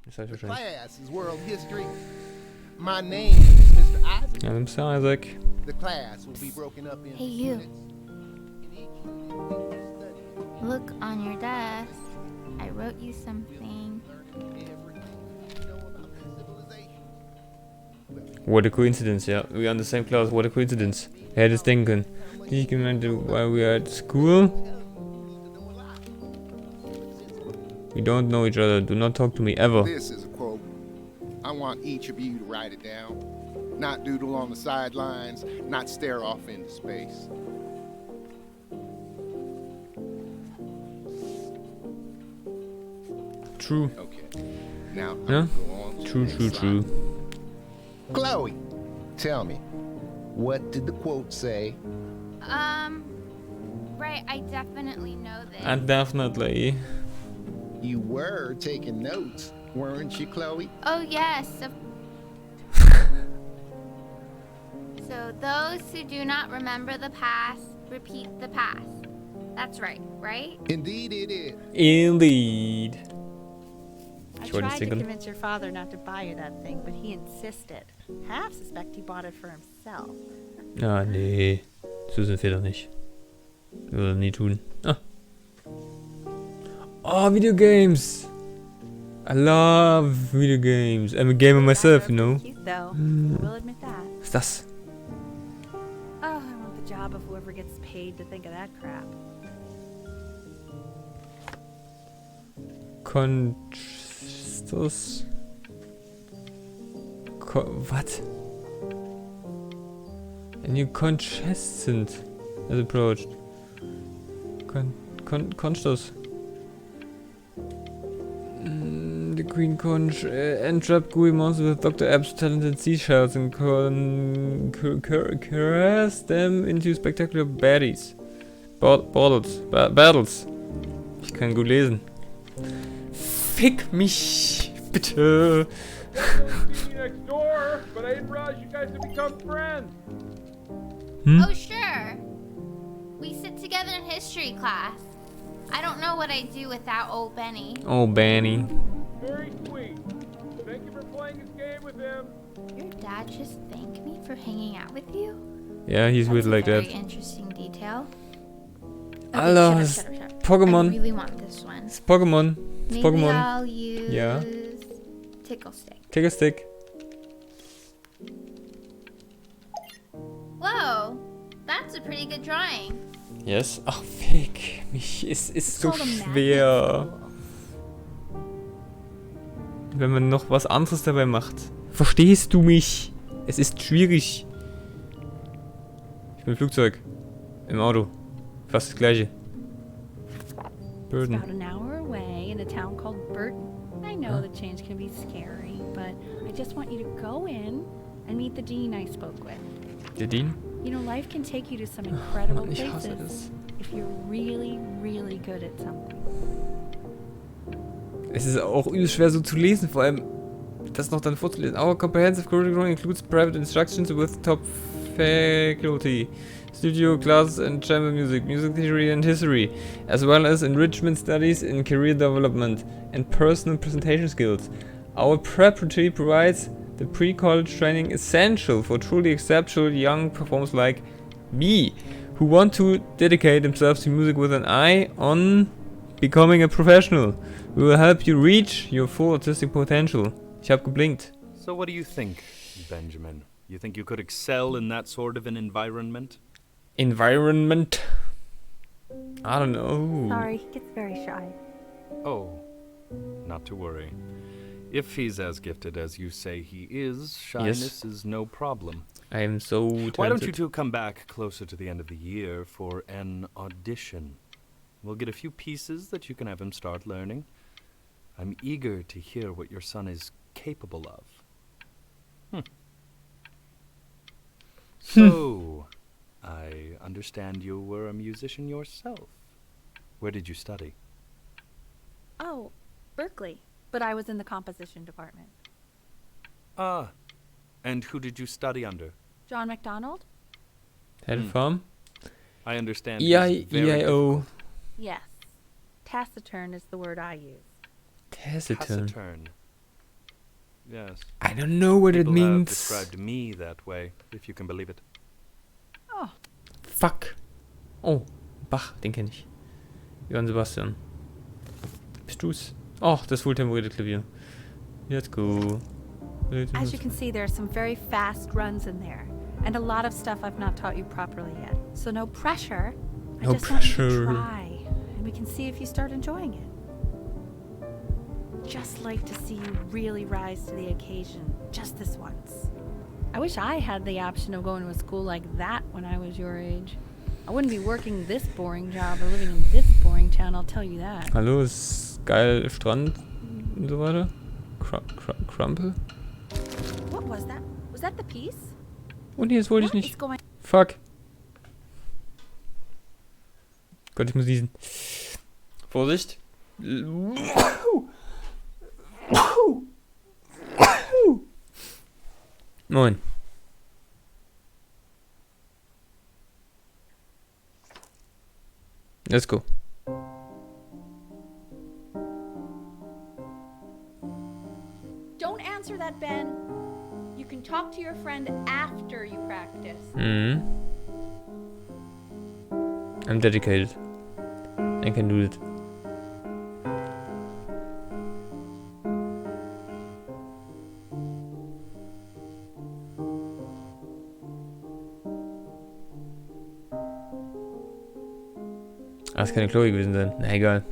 Das heißt The wahrscheinlich. class is world history. My name is Mr. Isaac. Ja, Mr. Isaac. The class will be broken up into Hey, you. units. In each unit, we will study Look on your desk. I wrote you something. everything you know about this civilization. What a coincidence, ja. We are in the same class, what a coincidence. Wer hätte es denken können? Die ich gemeint, while we are at school. We don't know each other, do not talk to me ever. This is a quote. I want each of you to write it down. Not doodle on the sidelines, not stare off into space. True. Okay. Now, I'm Yeah? gonna go on to True, the true, next true. slide. Chloe, tell me, what did the quote say? Right, I definitely know this. And definitely. You were taking notes, weren't you, Chloe? Oh, yes. So, those who do not remember the past, repeat the past. That's right, right? Indeed it is. Indeed. I Ich wollte tried to singen. convince your father not to buy you that thing, but he insisted. Half suspect he bought it for himself. Ah, nee. So sind wir doch nicht. Würde nie tun. Ah. Oh, video games. I love video games. I'm a gamer myself, you know. Cute though. Mm. I will admit that. Was ist das? Oh, I want the job of whoever gets paid to think of that crap. Constos. What? A new contestant has approached. Constos. The Queen Conch entrapped gooey monsters with Dr. App's talented seashells and caress them into spectacular battles. Battles. Ich kann gut lesen. Fick mich, bitte. Next door, but I didn't realize you guys had become friends. Hm? Oh, sure. We sit together in history class. I don't know what I'd do without old Benny. Oh, Benny. Very sweet. Thank you for playing this game with him. Your dad just thanked me for hanging out with you? Yeah, he's weird That's a like very that. interesting detail. Alter, shut up, das shut up, shut up. I Pokémon. really want this one. Das ist Pokémon. Das Maybe ist Pokémon. I'll use Ja. Tickle Stick. Take a stick. Whoa, that's a pretty good drawing. Yes. Ach, fick mich. Es ist so Called a magnet schwer. tool. Wenn man noch was anderes dabei macht. Verstehst du mich? Es ist schwierig. Ich bin im Flugzeug. Im Auto. Fast das gleiche. It's Burden. about an hour away in a town called Burton. I know the change can be scary, but I just want you to go in and meet the dean I spoke with. Der Dean? You know, life can take you to some incredible Mann, ich hasse places das. if you're really, really good at something. Es ist auch übel schwer so zu lesen, vor allem das noch dann vorzulesen. Our comprehensive curriculum includes private instructions with top faculty, studio classes and chamber music, music theory and history, as well as enrichment studies in career development and personal presentation skills. Our preparatory provides the pre-college training essential for truly exceptional young performers like me, who want to dedicate themselves to music with an eye on becoming a professional. We will help you reach your full artistic potential. Ich hab geblinkt. So what do you think, Benjamin? You think you could excel in that sort of an environment? Environment. I don't know. Sorry, he gets very shy. Oh, not to worry. If he's as gifted as you say he is, shyness is no problem. I am so talented. Why don't you two come back closer to the end of the year for an audition? We'll get a few pieces that you can have him start learning. I'm eager to hear what your son is capable of. So, I understand you were a musician yourself. Where did you study? Oh, Berkeley. But I was in the composition department. Ah, and who did you study under? John MacDonald? Head farm? I understand. he's very E-I-O. Yes. Taciturn is the word I use. Taciturn. taciturn. Yes. I don't know what it People have means. described me that way, if you can believe it. Oh, Fuck. Oh, Bach, den kenne ich. Johann Sebastian. Bist du's? Oh, das wohltemperierte Klavier. Let's go. as you can see, there are some very fast runs in there, and a lot of stuff I've not taught you properly yet. So no pressure. No I just want you pressure. to try, and we can see if you start enjoying it. Just like to see you really rise to the occasion, just this once. I wish I had the option of going to a school like that when I was your age. I wouldn't be working this boring job or living in this boring town, I'll tell you that. Hallo, ist geil, Strand und so weiter. Crumple? What was that? Was that the piece? Oh nee, das wollte ich What is nicht. going? Fuck. Gott, ich muss niesen. Vorsicht. Moin. Let's go. Don't answer that, Ben. You can talk to your friend after you practice. Mhm. I'm dedicated. I can do it. Ah, das kann eine Chloe gewesen sein. Na egal.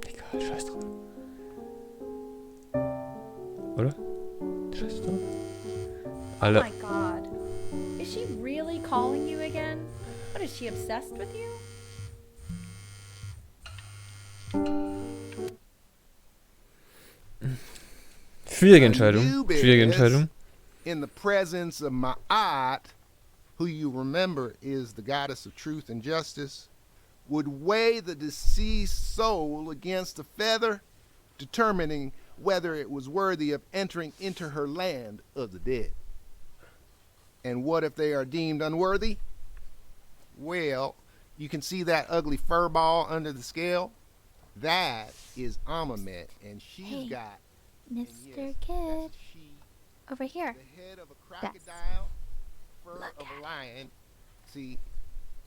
Egal, scheiß drauf. Oder? Scheiß drauf. Oh Alle. my god. Is she really calling you again? What, is she obsessed with you? Schwierige Entscheidung. Anubis, Schwierige Entscheidung. in the presence of Ma'at, who you remember is the goddess of truth and justice, would weigh the deceased soul against a feather, determining whether it was worthy of entering into her land of the dead. And what if they are deemed unworthy? Well, you can see that ugly fur ball under the scale? That is Amamet, and she's Hey, got, Mr. and yes, Kid, that's a she, over here. the head of a crocodile, fur of a lion, see,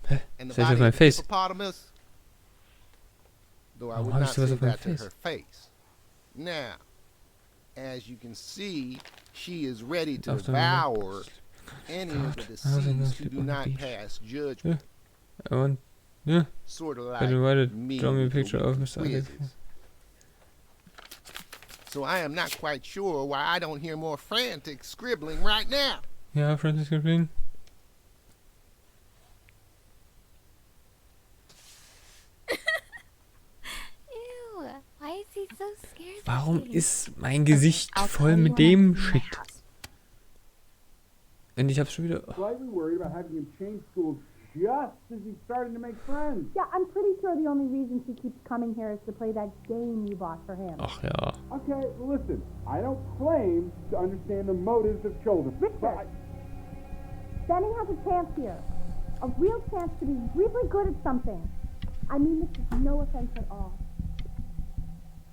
Hä? and the Is that body my of a face? hippopotamus. Though I would Warum not hast du was say auf meinem that to Face? her face. Now, as you can see, she is ready to Auf dem- devour any of the God, I was in deceased sleep who on do the not beach. pass judgment. I want... Yeah. Sort of I like invited. me Draw me a with the picture of weekly Mr. Alex. quizzes. So I am not quite sure why I don't hear more frantic scribbling right now. Ja, Francis Green. Ew, why is he so scared? Warum looking? ist mein Gesicht I'll voll tell you mit when I dem see my Shit? house. Und ich hab's schon wieder... Slightly worried about having him change schools just as he's starting to make friends. Yeah, I'm pretty sure the only reason she keeps coming here is to play that game you bought for him. Ach ja. Okay, listen, I don't claim to understand the motives of children. Richard! Benny has a chance here. A real chance to be really good at something. I mean this is no offense at all.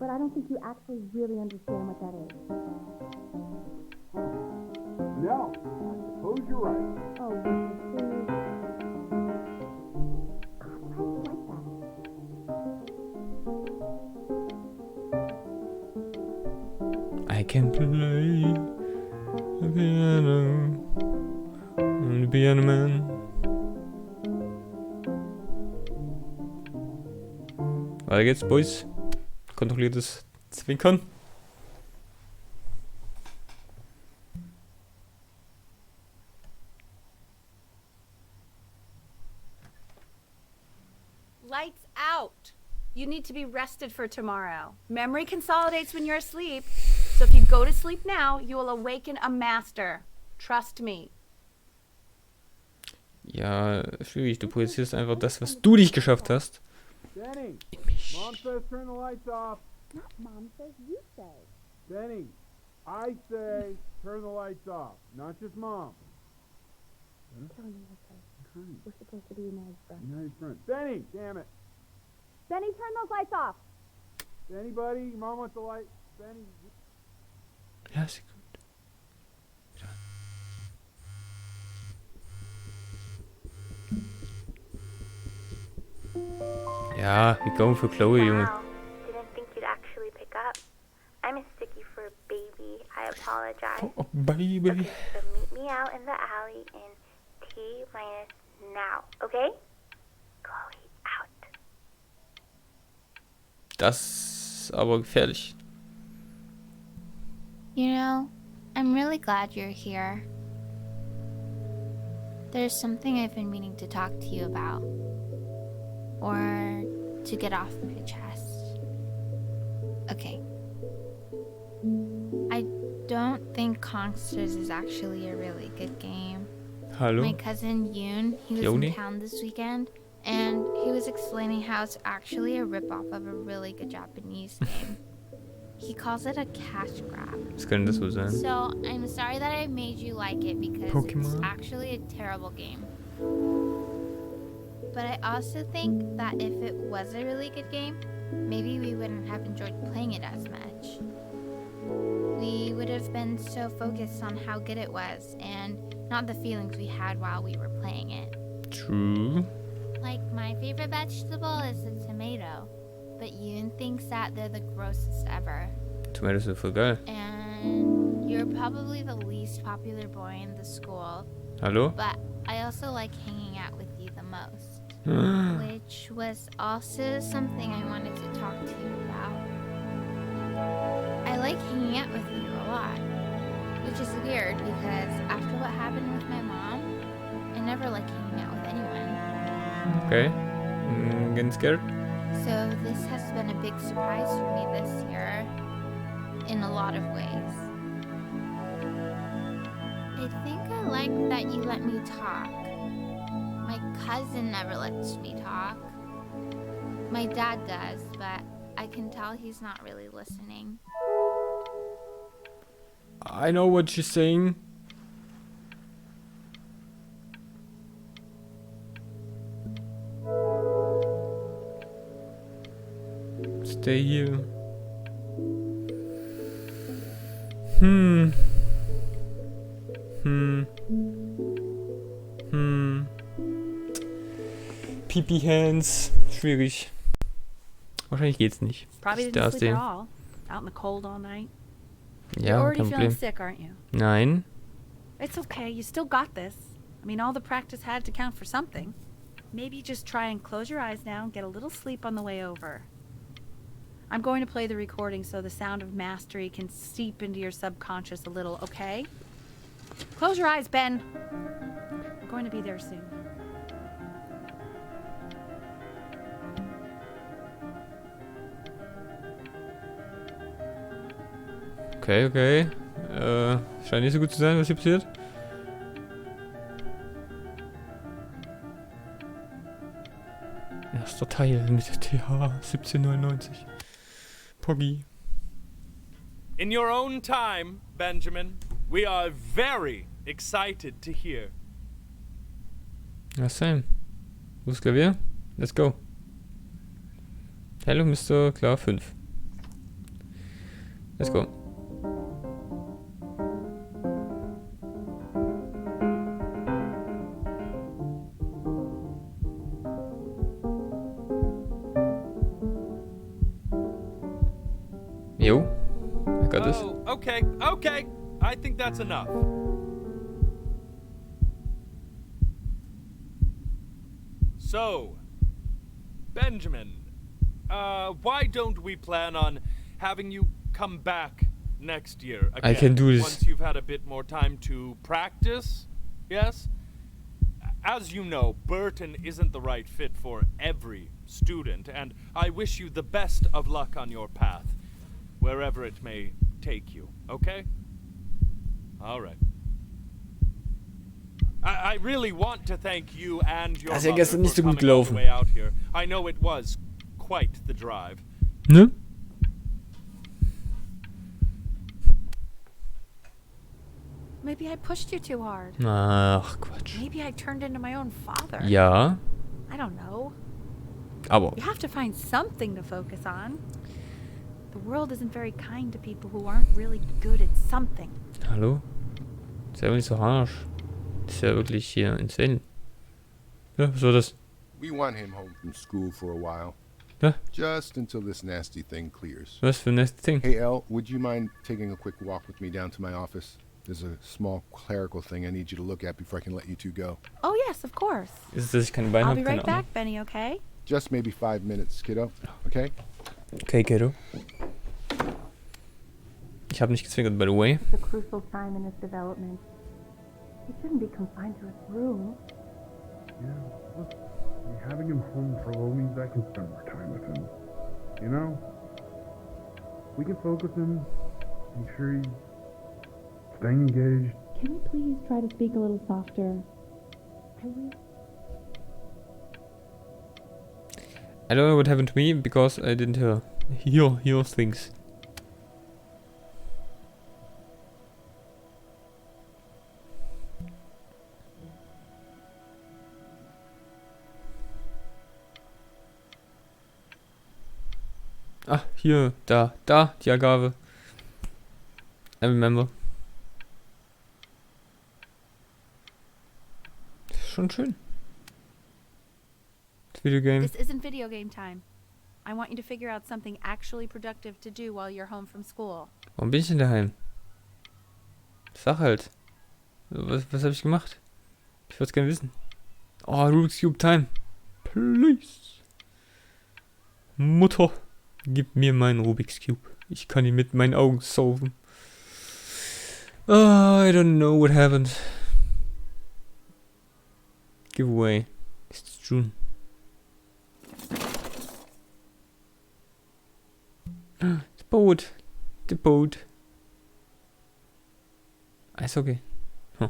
But I don't think you actually really understand what that is. No, I suppose you're right. Oh, Richard, please. God, why is it like that? I can play the piano. I'm the piano man. Weiter geht's, Boys. Kontrolliertes Zwinkern. Lights out. You need to be rested for tomorrow. Memory consolidates when you're asleep. So if you go to sleep now, you will awaken a master. Trust me. Ja, schwierig. Du projizierst einfach das, was du nicht geschafft hast. Benny, In mich. Mom says turn the lights off. Not Mom says, you say. Benny, I say turn the lights off, not just Mom. Tony, okay. We're supposed to be United's friends. United friends. Benny, damn it. Benny, turn those lights off. Anybody? Mom wants the light. Benny. Ja, ist gut. Ja, wir kommen für Chloe, Junge. Wow, didn't think you'd actually pick up. I'm a sticky for a baby. I apologize. Oh, Baby. Okay, so meet me out in the alley in T minus now, okay? Chloe out. Das ist aber gefährlich. You know, I'm really glad you're here. There's something I've been meaning to talk to you about. Or to get off my chest. Okay. I don't think Consters is actually a really good game. Hallo? My cousin Yoon, he was Yoni? in town this weekend, and he was explaining how it's actually a ripoff of a really good Japanese game. He calls it a cash grab. Was könnte das wohl sein? So, I'm sorry that I made you like it because it's Pokemon? actually a terrible game. But I also think that if it was a really good game, maybe we wouldn't have enjoyed playing it as much. We would have been so focused on how good it was and not the feelings we had while we were playing it. True. Like, my favorite vegetable is a tomato, but Yoon thinks that they're the grossest ever. Tomatoes sind voll geil. And you're probably the least popular boy in the school, Hallo? but I also like hanging out with you the most. Which was also something I wanted to talk to you about. I like hanging out with you a lot, which is weird because after what happened with my mom, I never like hanging out with anyone. Okay. Getting scared? So this has been a big surprise for me this year, in a lot of ways. I think I like that you let me talk. My cousin never lets me talk. My dad does, but I can tell he's not really listening. I know what she's saying. Stay here. Pipi Hands. Schwierig. Wahrscheinlich geht's nicht. Probably Da didn't ist sleep der. at all. Out in the cold all night. You're Ja, already kein feeling Problem. sick, aren't you? Nein. It's okay. You still got this. I mean, all the practice had to count for something. Maybe just try and close your eyes now and get a little sleep on the way over. I'm going to play the recording so the sound of mastery can seep into your subconscious a little, okay? Close your eyes, Ben. We're going to be there soon. Okay. Scheint nicht so gut zu sein, was hier passiert. Erster Teil mit TH 1799. Poggy. In your own time, Benjamin, we are very excited to hear. Ja, same. Wo ist das Klavier? Let's go. Hello, Mr. Klar 5. Let's go. Yo, I got this. Oh, okay. I think that's enough. So, Benjamin, why don't we plan on having you come back next year again? I can do this. Once you've had a bit more time to practice, yes? As you know, Burton isn't the right fit for every student, and I wish you the best of luck on your path, wherever it may take you, okay? All right. I really want to thank you and your Das ist ja mother gestern nicht for so gut coming all the gelaufen. way out here. I know it was quite the drive. Ne? Maybe I pushed you too hard. Ach, Quatsch. Maybe I turned into my own father. Ja, I don't know. aber. You have to find something to focus on. The world isn't very kind to people who aren't really good at something. Hallo? Sei aber nicht so harsch. Das ist ja wirklich hier insane. Ja, was war das? We want him home from school for a while. Ja, Just until this nasty thing clears. was für ein nächstes Ding? Hey, Elle, would you mind taking a quick walk with me down to my office? There's a small clerical thing I need you to look at before I can let you two go. Oh, yes, of course. Ist es, dass ich keine Beine I'll habe? be Keine right Ahnung. back, Benny, okay? Just maybe 5 minutes, kiddo. Okay? Okay, Kiddo. Ich habe nicht gezwinkert, by the way. It's a crucial time in his development. He shouldn't be confined to his room. Yeah, look, having him home for a little means I can spend more time with him. You know? We can focus him, make sure he's staying engaged. Can you please try to speak a little softer? I don't know what happened to me because I didn't hear things. Ah, hier, da, die Agave. I remember. Das ist schon schön. Das Videogame. This isn't video game time. I want you to figure out something actually productive to do while you're home from school. Warum bin ich denn daheim? Sag halt. Was habe ich gemacht? Ich würde es gerne wissen. Oh, Rubik's Cube Time. Please. Mutter, gib mir meinen Rubik's Cube. Ich kann ihn mit meinen Augen solven. Oh, I don't know what happened. Give away. It's June. Das Boot. The boat. Eishockey. Huh.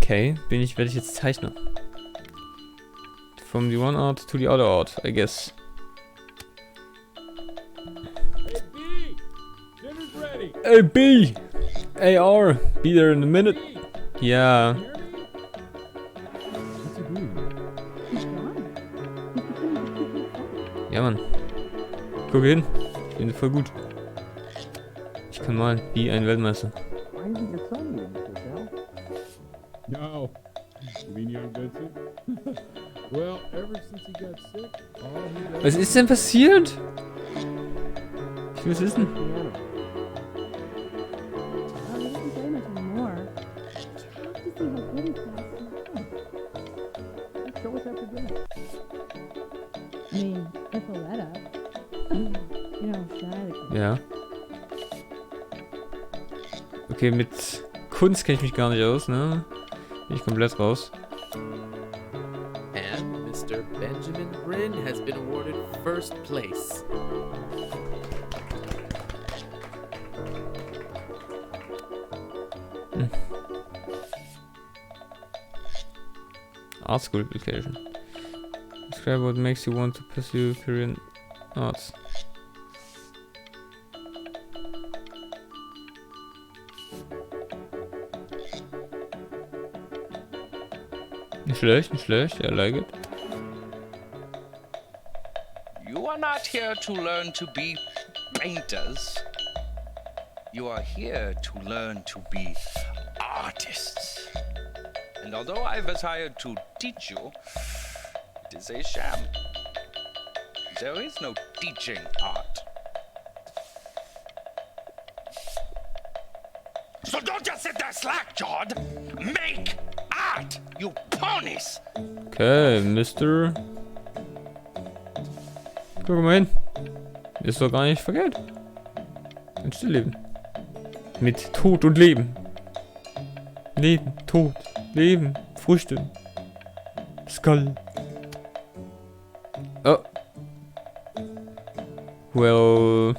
Okay, werde ich jetzt Zeichner. From the one art to the other art, I guess. Hey, B! Dinner's ready! Hey B! AR! Be there in a minute. B! Ja. You hear me? What's he doing? He's gone. Ja, Mann. Guck hin. Ich bin voll gut. Ich kann malen wie ein Weltmeister. Why isn't your son doing this, Al? No. You mean young Vincent? Well, ever since he got sick, all he does Was ist denn passiert? Ich will es wissen. Piano. Oh, he doesn't play much anymore. You have to see how good he plays now. Let's show us after dinner. I mean, if he'll let us. You know, shy the kid. Ja. Okay, mit Kunst kenne ich mich gar nicht aus, ne? Bin ich komplett raus. And Mr. Benjamin Bryn has been awarded first place. Art school application. Describe what makes you want to pursue a career in arts. Nicht schlecht, nicht schlecht. I like it. You are not here to learn to be painters. You are here to learn to be artists. And although I was hired to teach you, it is a sham. There is no teaching art. So don't just sit there slack-jawed. Make art, you ponies! Okay, Mister. Guck mal hin. Ist doch gar nicht verkehrt. Ein Stillleben. Mit Tod und Leben. Leben, Tod, Leben, Früchte. Skull. Oh. Well.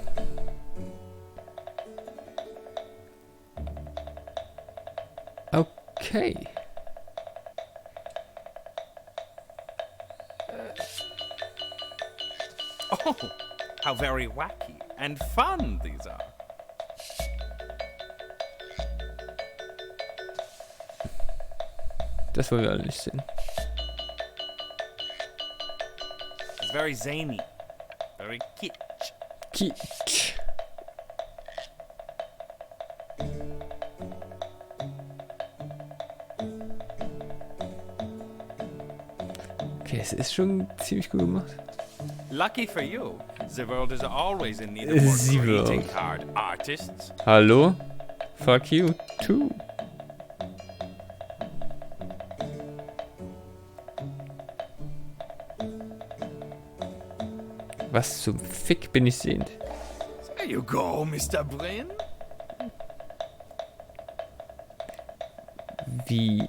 Okay. Oh, how very wacky and fun these are. Das wollen wir alle nicht sehen. It's very zany, very kitsch. Kitsch. Okay, es ist schon ziemlich gut gemacht. Lucky for you, the world is always in need of more The greeting world. card artists. Hallo? Fuck you, too. Was zum Fick bin ich sehend? There you go, Mr. Brin. Wie?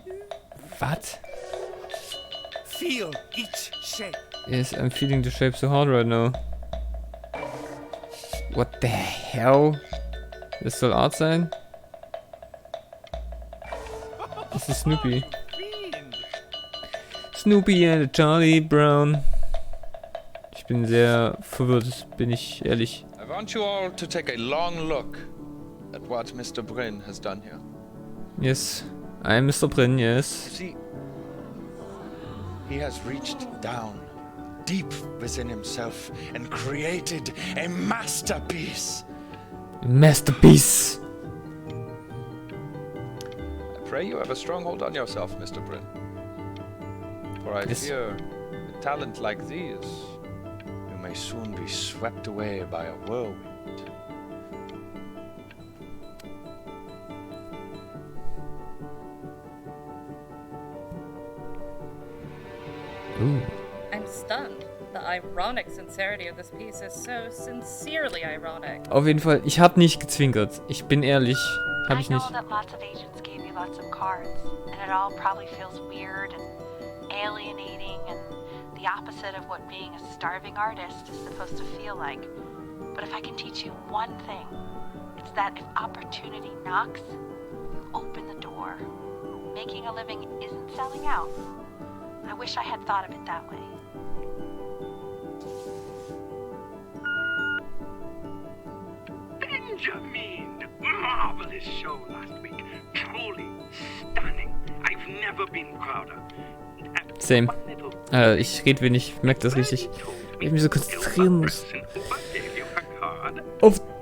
Was? Feel each shape. Yes, I'm feeling the shape so hard right now. What the hell? Das soll Art sein? Das ist Snoopy. Fiend. Snoopy and Charlie Brown. Ich bin sehr verwirrt, bin ich ehrlich. I want you all to take a long look at what Mr. Brin has done here. Yes, I'm Mr. Brin, yes. See, he has reached down deep within himself and created a masterpiece. Masterpiece. I pray you have a strong hold on yourself, Mr. Brin. For I Yes. fear a talent like these, you may soon be swept away by a whirlwind. Ooh. I'm stunned. The ironic sincerity of this piece is so sincerely ironic. Auf jeden Fall, ich hab nicht gezwinkert. Ich bin ehrlich. Hab ich I nicht. know that lots of agents gave you lots of cards, and it all probably feels weird and alienating and the opposite of what being a starving artist is supposed to feel like. But if I can teach you one thing, it's that if opportunity knocks, you open the door. Making a living isn't selling out. I wish I had thought of it that way. Benjamin! Marvelous show last week. Truly stunning. I've never been prouder. Same. Ich rede wenig, ich merke das richtig. Weil ich mich so konzentrieren muss.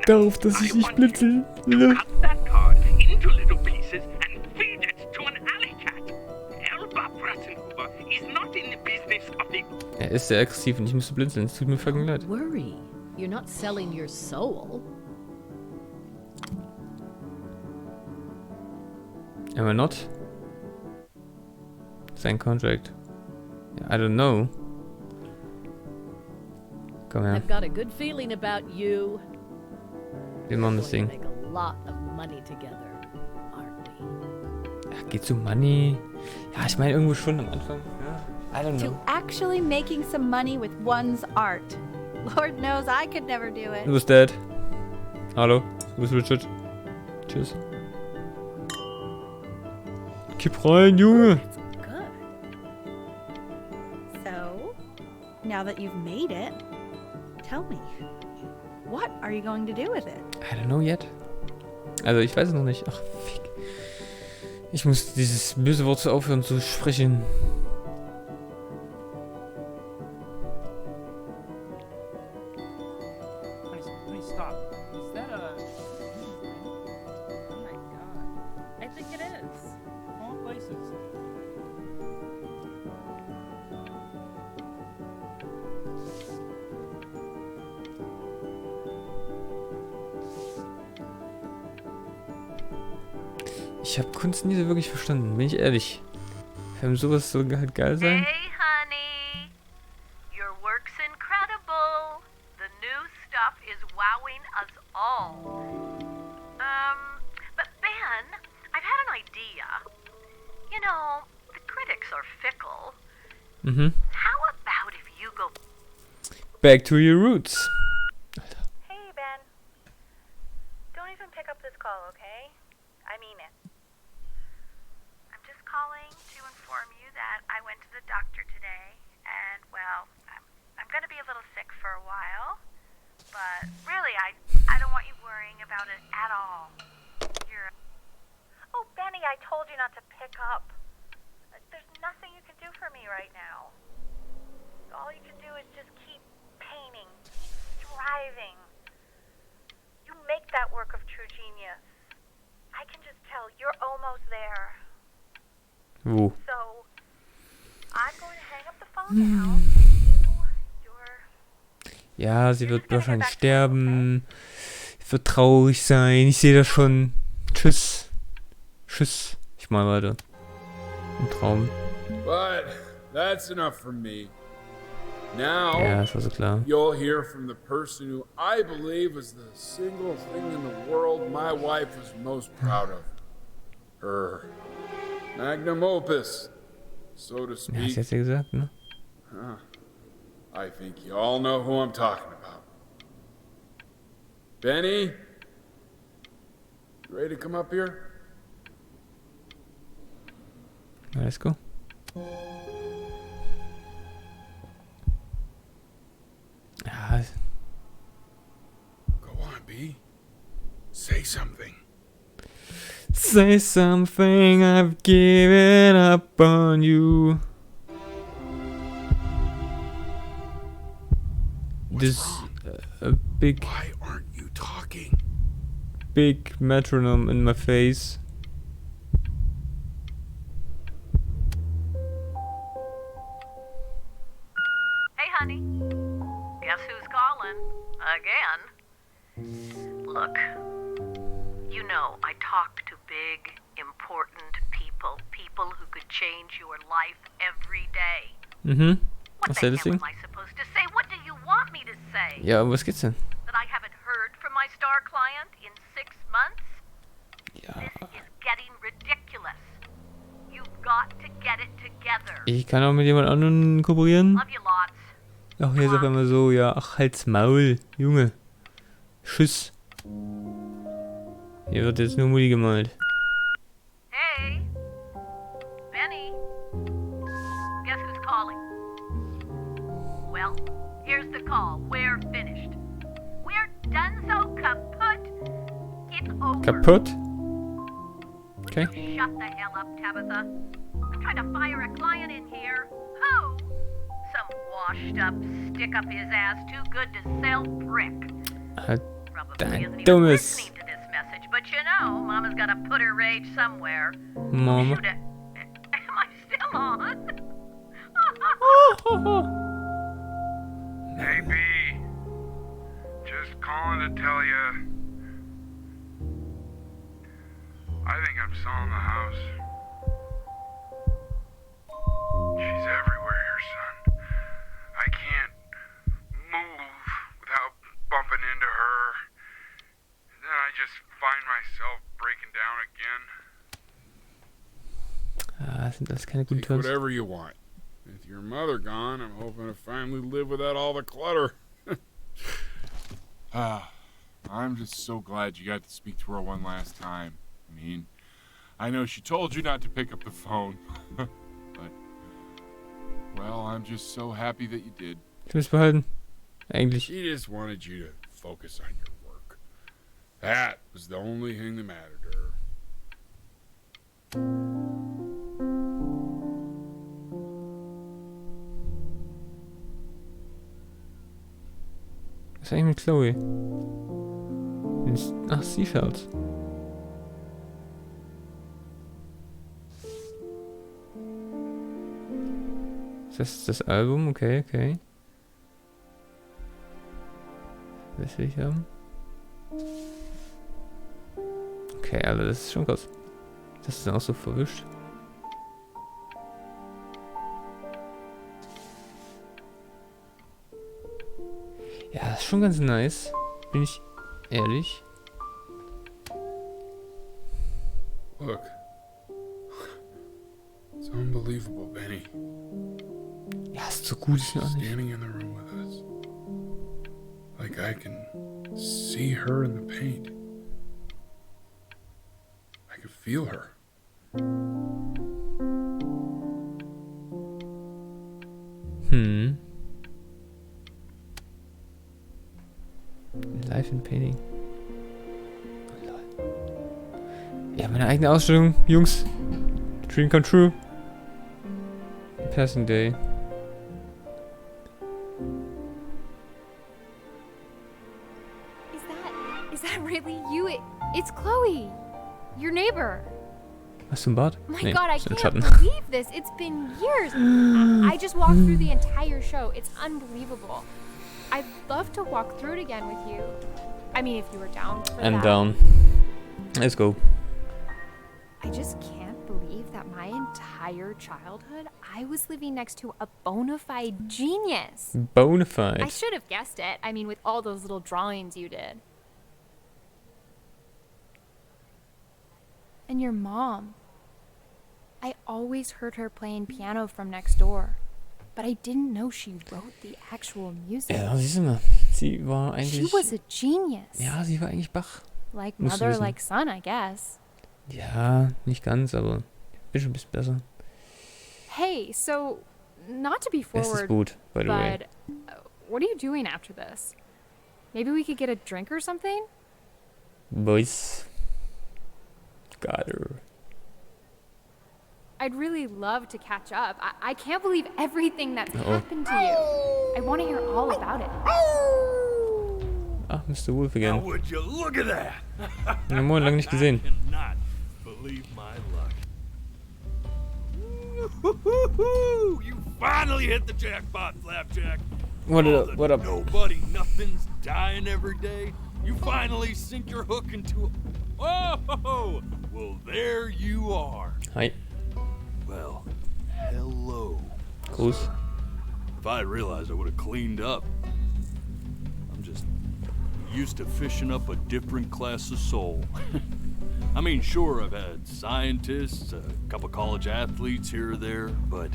Darauf, dass ich nicht blinzeln will. Cut that card into little pieces and feed it to an alley cat. Elba Bratzenhuber is not in the business of the... Er ist sehr aggressiv und ich musste blinzeln. Es tut mir fucking leid. Worry. You're not selling your soul. Am I not? Sign contract. I don't know. Komm her. I've got a good feeling about you. Wir machen das Ding. Make a lot of money together, aren't we? Ja, geht's um Money? Ja, ich meine irgendwo schon am Anfang. Ja. I don't To know. actually making some money with one's art. Lord knows I could never do it. Du bist Dad. Hallo, du bist Richard. Tschüss. Gib rein, Junge. Good. So, now that you've made it, tell me, what are you going to do with it? I don't know yet. Also, ich weiß es noch nicht. Ach, fick. Ich muss dieses böse Wort so aufhören zu sprechen. Please stop. Is that a... Oh my god. I think it is. All places. Ich habe Kunst nie so wirklich verstanden, bin ich ehrlich. Für sowas soll halt geil sein. Hey, honey. Your work's incredible. The new stuff is wowing us all. But Ben, I've had an idea. You know, the critics are fickle. Mhm. How about if you go... Back to your roots. Hey, Ben. Don't even pick up this call, okay? I mean it. I'm just calling to inform you that I went to the doctor today, and, well, I'm going to be a little sick for a while. about it at all. You're... Oh, Benny, I told you not to pick up. There's nothing you can do for me right now. All you can do is just keep painting, striving. You make that work of true genius. I can just tell you're almost there. Wo? So, I'm going to hang up the phone now. Ja, sie wird wahrscheinlich sterben. Wird traurig sein. Ich sehe das schon. Tschüss. Tschüss. Ich mal weiter. Im Traum. But that's enough from me. Now, Ja, das war so klar. you'll hear from the person who I believe was the single thing in the world my wife was most proud of. Her magnum opus, so to Ja, speak. hast du jetzt ja gesagt, ne? Huh. I think you all know who I'm talking about. Benny? You ready to come up here? Let's go. Ja. Go on, B. Say something. Say something, I've given up on you. This a big. Why aren't you talking? Big metronome in my face. Hey, honey. Guess who's calling? Again. Look, you know I talk to big, important people. People who could change your life every day. Mhm. What Was the ist das hell Ding? am I supposed to say? What do you want me to say? Ja, um was geht's denn? That I haven't heard from my star client in 6 months? Ja. This is getting ridiculous. You've got to get it together. Ich kann auch mit jemand anderen kooperieren. Love you lots. Ach, hier ist auf einmal so, ja. Ach, halt's Maul, Junge. Tschüss. Hier wird jetzt nur Mutti gemalt. Hey, Benny. Guess who's calling? Well, here's the call. We're finished. We're done so kaput. It's over. Kaputt? Okay. Shut the hell up, Tabitha. I'm trying to fire a client in here. Who? Some washed up, stick up his ass, too good to sell prick. Probably isn't even Dummes. listening to this message, but you know, Mama's got to put her rage somewhere. Mama. Shoot it. Am I still on? Hey, B. Just calling to tell you. I think I'm selling the house. She's everywhere here, son. I can't move without bumping into her. And then I just find myself breaking down again. Ah, sind das keine guten Take Turns? whatever you want. With your mother gone, I'm hoping to finally live without all the clutter. I'm just so glad you got to speak to her one last time. I mean, I know she told you not to pick up the phone. But, well, I'm just so happy that you did. Ich muss behalten. Eigentlich. She just wanted you to focus on your work. That was the only thing that mattered to her. Was ist eigentlich mit Chloe? Ach, sie schaut. Das ist das Album, okay, okay. Was will ich haben? Okay, Alter, das ist schon krass. Das ist dann auch so verwischt. Ja, das ist schon ganz nice. Bin ich ehrlich. Look. It's unbelievable, Benny. Ja, ist so gut, ist mir auch nicht. Standing in the room with us. Like I can see her in the paint. I can feel her. Life in Painting. Meine eigene Ausstellung, Jungs. Dream come true. Passing day. Is that really you? It's Chloe, your neighbor. Hast du ein Bart? My Nee, God, I ist ein can't Schatten. believe this. It's been years. I just walked through the entire show. It's unbelievable. I'd love to walk through it again with you. I mean, if you were down for And that. down. Let's go. I just can't believe that my entire childhood, I was living next to a bona fide genius. Bona fide. I should have guessed it. I mean, with all those little drawings you did. And your mom. I always heard her playing piano from next door. But I didn't know she wrote the actual music. Ja, siehst du mal. Sie war eigentlich... She was a genius. Ja, sie war eigentlich Bach. Like Musst du mother, wissen. like son, I guess. Ja, nicht ganz, aber bin schon ein bisschen besser. Hey, so, not to be Bestes forward, Boot, by the way. but what are you doing after this? Maybe we could get a drink or something? Boys. Got her. I'd really love to catch up. I can't believe everything that's Uh-oh. happened to you. I want to hear all about it. Ah, Mr. Wolf again. Would you look at that? Ja, moin, lange nicht gesehen. Cannot believe my luck. Woo-hoo-hoo-hoo! You finally hit the jackpot, Flapjack. What All up, the what up? Nobody, nothing's dying every day. You finally sink your hook into a... Oh! Well, there you are. Hi. Well, hello. Gruß. If I had realized, I would have cleaned up. I'm just used to fishing up a different class of soul. I mean, sure, I've had scientists, a couple college athletes here or there, but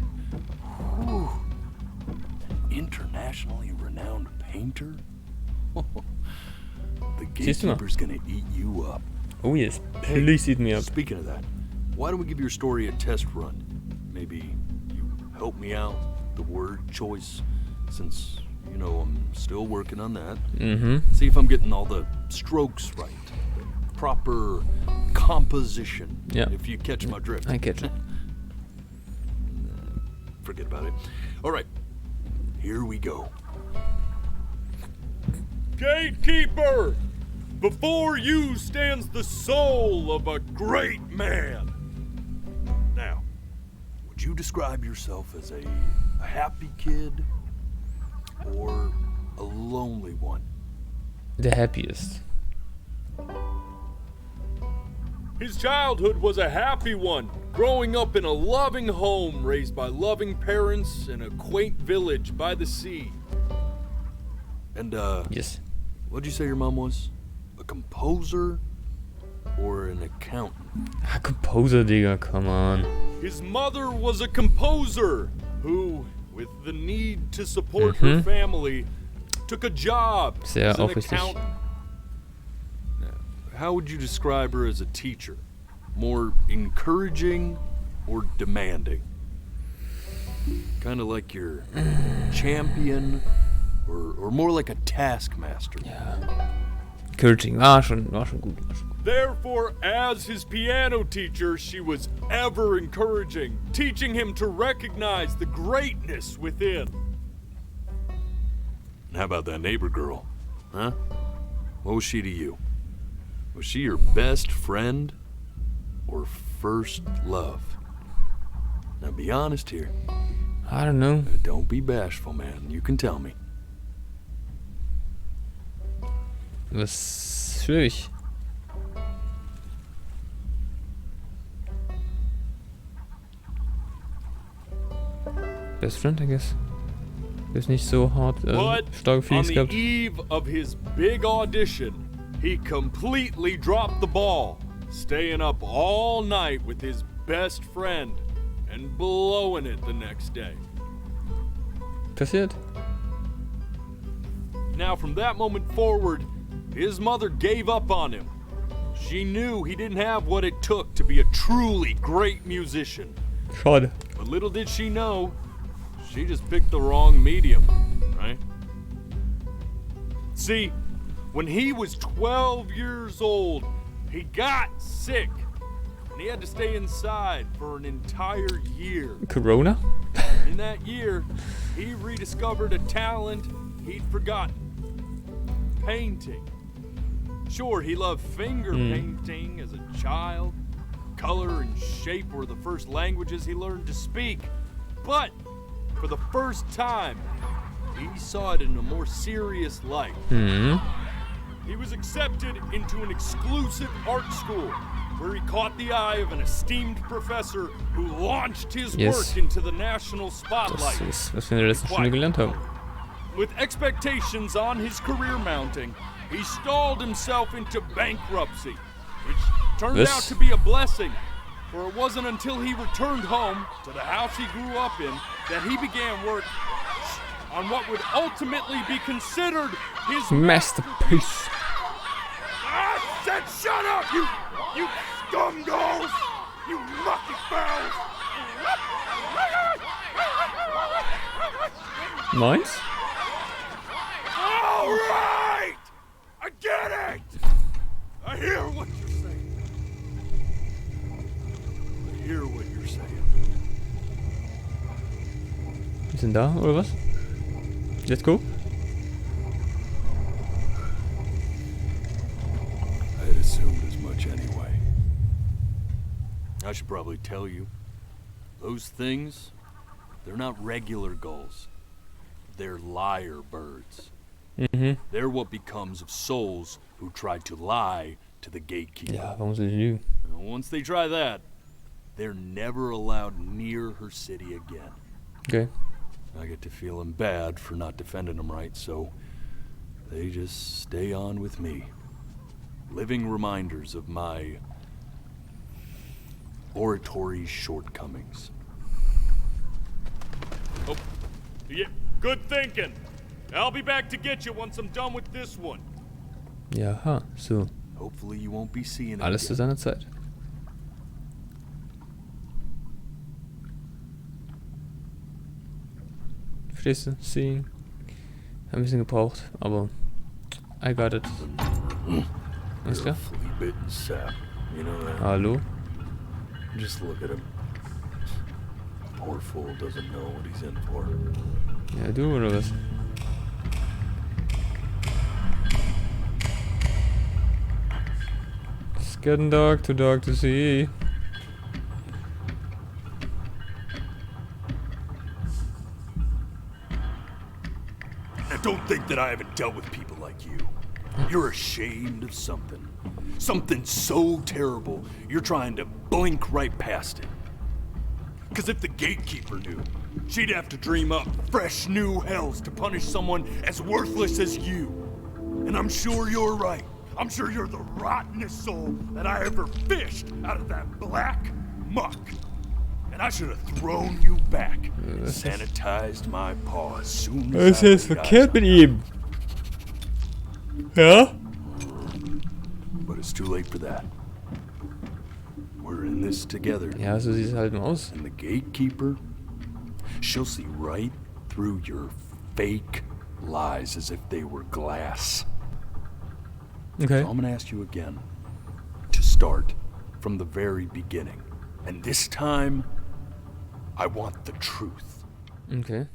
whew, internationally renowned painter? The Siehst du mal. gatekeeper's gonna eat you up. Oh yes, please eat me up. Speaking of that, why don't we give your story a test run? Maybe you help me out, the word choice, since, you know, I'm still working on that. Mm-hmm. See if I'm getting all the strokes right. The proper composition. Yeah. If you catch my drift. I catch it. Forget about it. All right, here we go. Gatekeeper! Before you stands the soul of a great man. Now, would you describe yourself as a happy kid or a lonely one? The happiest. His childhood was a happy one, growing up in a loving home raised by loving parents in a quaint village by the sea. And, yes. What'd you say your mom was? A composer or an accountant? Ah, Composer, Digga, come on. His mother was a composer who, with the need to support her family, took a job Sehr as an aufrichtig. accountant. Now, how would you describe her as a teacher? More encouraging or demanding? Kind of like your champion or more like a taskmaster? Ja. Encouraging. War schon gut. War schon gut. Therefore, as his piano teacher, she was ever encouraging, teaching him to recognize the greatness within. And how about that neighbor girl? Huh? What was she to you? Was she your best friend or first love? Now be honest here. I don't know. Don't be bashful, man. You can tell me. Was schwierig. Best friend, I guess. Ist nicht so hart, But starke on Feelings the gehabt. eve of his big audition, he completely dropped the ball, staying up all night with his best friend and blowing it the next day. Passiert. Now, from that moment forward, his mother gave up on him. She knew he didn't have what it took to be a truly great musician. Schade. But little did she know, she just picked the wrong medium, right? See, when he was 12 years old, he got sick. and he had to stay inside for an entire year. Corona? In that year, he rediscovered a talent he'd forgotten. Painting. Sure, he loved finger painting as a child. Color and shape were the first languages he learned to speak. But for the first time, he saw it in a more serious light. He was accepted into an exclusive art school where he caught the eye of an esteemed professor who launched his work into the national spotlight. Das ist, was wir in der letzten Stunde gelernt haben. With expectations on his career mounting, he stalled himself into bankruptcy, which turned out to be a blessing, for it wasn't until he returned home to the house he grew up in that he began work on what would ultimately be considered his masterpiece. I said shut up, you scumballs! You lucky fowls! Meins? All right! I get it! I hear what you're saying. I hear what you're saying. Wir sind da, oder was? Let's go. I had assumed as much anyway. I should probably tell you, those things, they're not regular gulls. They're liar birds. They're what becomes of souls who try to lie to the gatekeeper. Ja, warum soll ich lügen? Once they try that, they're never allowed near her city again. Okay. I get to feeling bad for not defending them right, so they just stay on with me. Living reminders of my oratory shortcomings. Oh, yeah, good thinking. I'll be back to get you once I'm done with this one. Jaha, so. Hopefully you won't be seeing it Alles zu seiner Zeit. Verstehst du? Seeing. Hab ein bisschen gebraucht, aber I got it. Alles klar? Hallo? Just look at him. Poor fool doesn't know what he's in for. Ja, du oder was? It's getting dark to see. Now don't think that I haven't dealt with people like you. You're ashamed of something. Something so terrible, you're trying to blink right past it. Because if the gatekeeper knew, she'd have to dream up fresh new hells to punish someone as worthless as you. And I'm sure you're right. I'm sure you're the rottenest soul that I ever fished out of that black muck. And I should have thrown you back and sanitized my paw as soon as Was ist verkehrt mit ihm? Ja? But it's too late for that. We're in this together. Ja, so sieht es halt mal aus. And the gatekeeper, she'll see right through your fake lies as if they were glass. Okay. So I'm gonna ask you again to start from the very beginning. And this time, I want the truth. Okay.